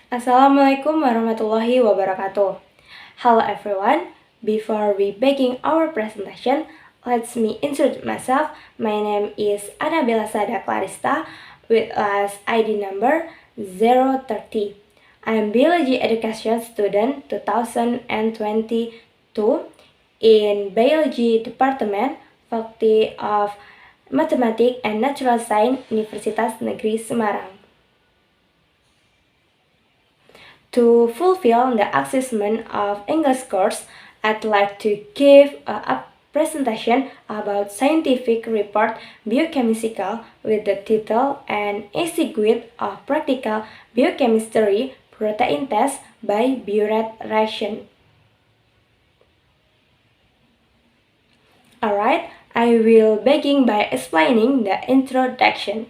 Assalamualaikum warahmatullahi wabarakatuh. Hello everyone. Before we begin our presentation, let me introduce myself. My name is Anabella Sada Clarista with us ID number 030. I am Biology Education Student 2022 in Biology Department, Faculty of Mathematics and Natural Science, Universitas Negeri Semarang. To fulfill the assessment of English course, I'd like to give a presentation about scientific report biochemical with the title An Easy Guide of Practical Biochemistry Protein Test by Biuret Reaction. Alright, I will begin by explaining the introduction.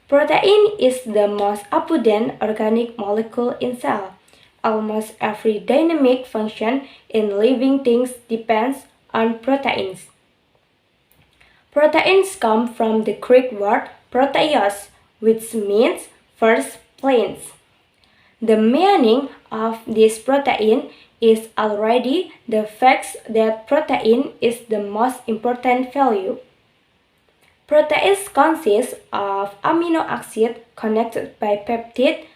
Protein is the most abundant organic molecule in cell. Almost every dynamic function in living things depends on proteins. Proteins come from the Greek word proteios, which means first plants. The meaning of this protein is already the fact that protein is the most important value. Proteins consist of amino acids connected by peptide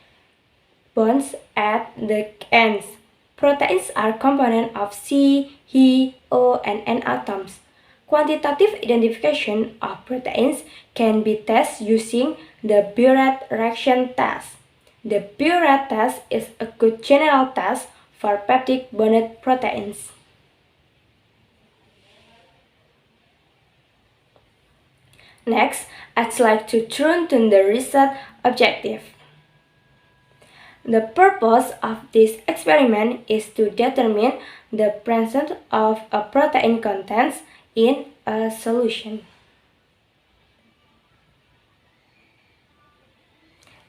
bonds at the ends. Proteins are components of C, He, O, and N atoms. Quantitative identification of proteins can be tested using the Biuret reaction test. The Biuret test is a good general test for peptide bonded proteins. Next, I'd like to turn to the research objective. The purpose of this experiment is to determine the presence of a protein contents in a solution.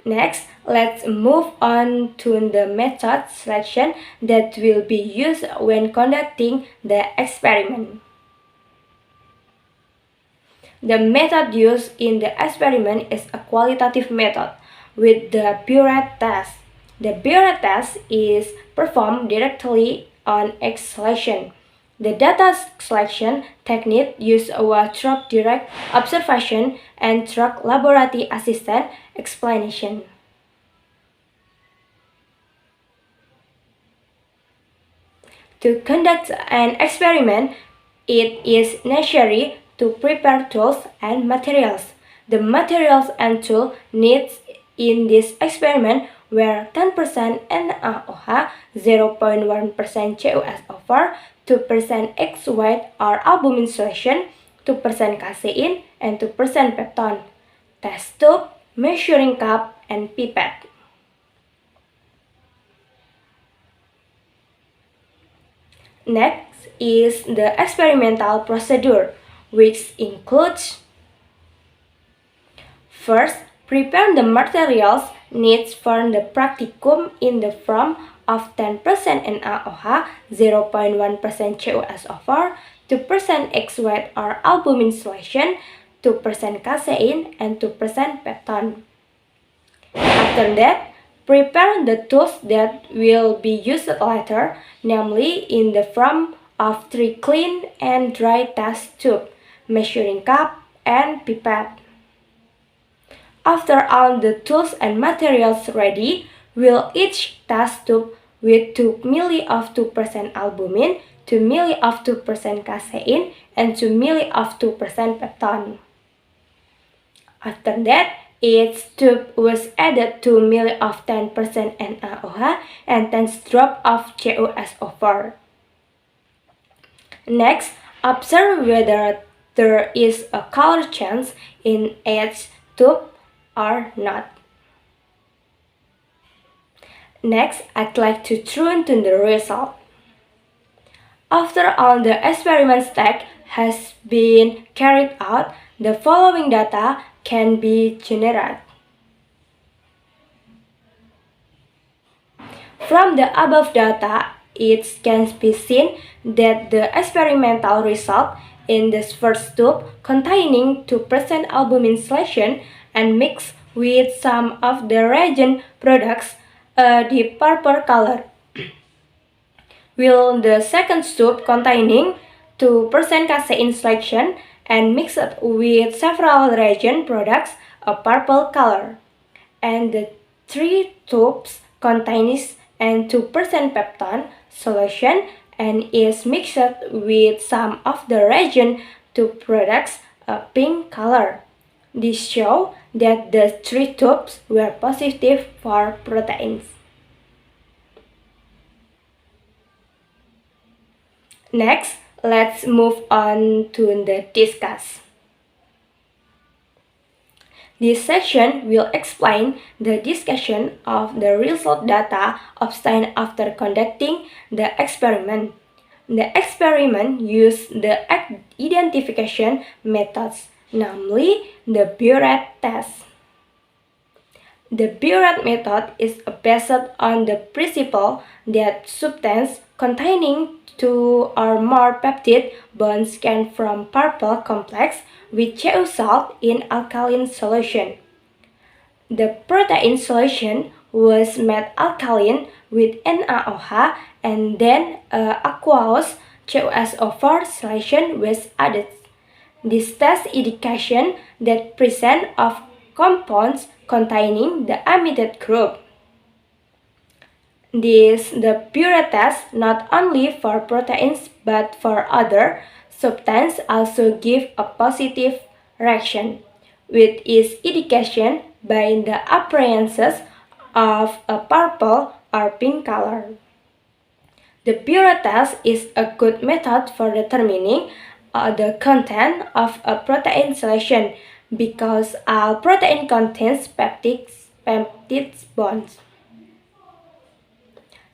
Next, let's move on to the method selection that will be used when conducting the experiment. The method used in the experiment is a qualitative method with the Biuret test. The Biuret test is performed directly on egg selection. The data selection technique used was through direct observation and through laboratory assisted explanation. To conduct an experiment, it is necessary to prepare tools and materials. The materials and tools needed in this experiment were 10% NaOH, 0.1% CuSO4, 2% X white or albumin solution, 2% casein, and 2% peptone, test tube, measuring cup, and pipette. Next is the experimental procedure, which includes: first, prepare the materials needed for the practicum in the form of 10% NaOH, 0.1% CuSO4, 2% X white or albumin solution, 2% casein, and 2% peptone. After that, prepare the tools that will be used later, namely in the form of 3 clean and dry test tubes, measuring cup, and pipette. After all the tools and materials ready, we'll each test tube with 2 ml of 2% albumin, 2 ml of 2% casein, and 2 ml of 2% peptone. After that, each tube was added 2 ml of 10% NaOH and 10 drops of CuSO4. Next, observe whether there is a color change in each tube or not. Next, I'd like to turn to the result. After all the experiment step has been carried out, the following data can be generated. From the above data, it can be seen that the experimental result in this first tube containing 2% albumin solution and mixed with some of the reagent products a deep purple color, while the second tube containing 2% casein selection and mixed with several reagent products a purple color, and the three tubes contains and 2% peptone solution and is mixed with some of the reagent to products a pink color. This shows that the three tubes were positive for proteins. Next, let's move on to the discuss. This section will explain the discussion of the result data obtained after conducting the experiment. The experiment used the identification methods, namely the Biuret test. The Biuret method is based on the principle that substances containing two or more peptide bonds can form purple complex with Cu salt in alkaline solution. The protein solution was made alkaline with NaOH and then aqueous CuSO4 solution was added. This test indication that presence of compounds containing the amide group. The Biuret test not only for proteins but for other substances also give a positive reaction, with its indication by the appearance of a purple or pink color. The Biuret test is a good method for determining the content of a protein solution because all protein contains peptide bonds.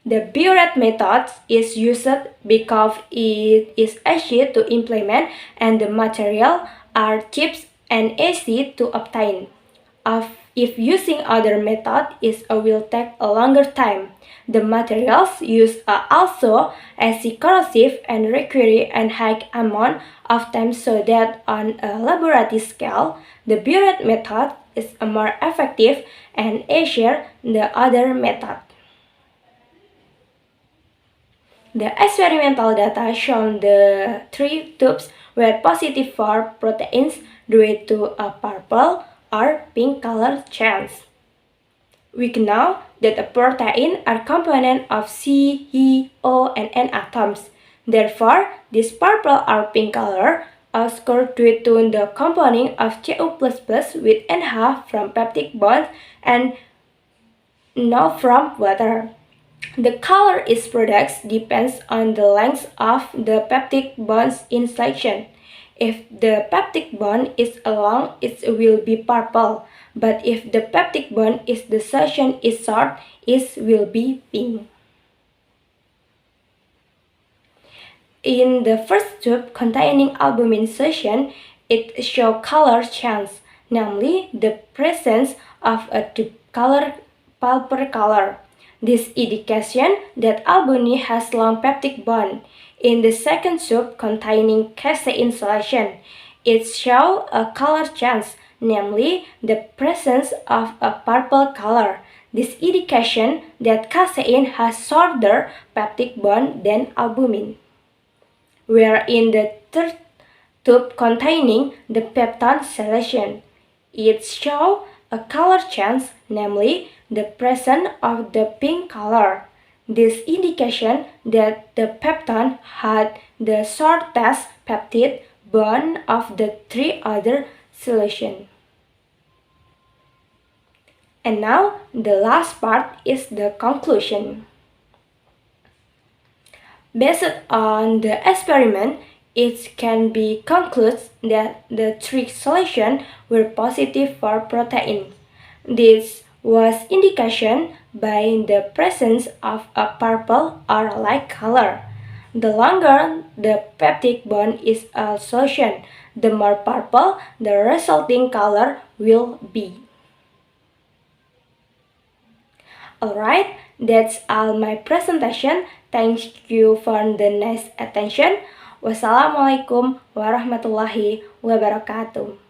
The Biuret method is used because it is easy to implement and the materials are cheap and easy to obtain. If using other method, it will take a longer time. The materials used are also easy corrosive and require a high amount of time so that on a laboratory scale, the Biuret method is more effective and easier than the other method. The experimental data shown the three tubes were positive for proteins due to a purple or pink color change. We know that a protein are component of C, E, O, and N atoms. Therefore, this purple or pink color occurs due to the compounding of Cu++ with NH from peptide bonds and NO from water. The color its products depends on the length of the peptide bonds in selection. If the peptide bond is long, it will be purple, but if the peptide bond is the section is short, it will be pink. In the first tube containing albumin solution, it shows color change, namely the presence of a deep color purple color. This indication that albumin has long peptide bond. In the second tube containing casein solution, it shows a color change, namely the presence of a purple color. This indication that casein has shorter peptide bond than albumin. Where in the third tube containing the peptone solution, it shows a color change, namely the presence of the pink color. This indication that the peptone had the shortest peptide bond of the three other solutions. And now the last part is the conclusion. Based on the experiment, it can be concluded that the three solutions were positive for protein. This was indication by the presence of a purple or light color. The longer the peptide bond is a solution, the more purple the resulting color will be. Alright, that's all my presentation. Thank you for the nice attention. Wassalamualaikum warahmatullahi wabarakatuh.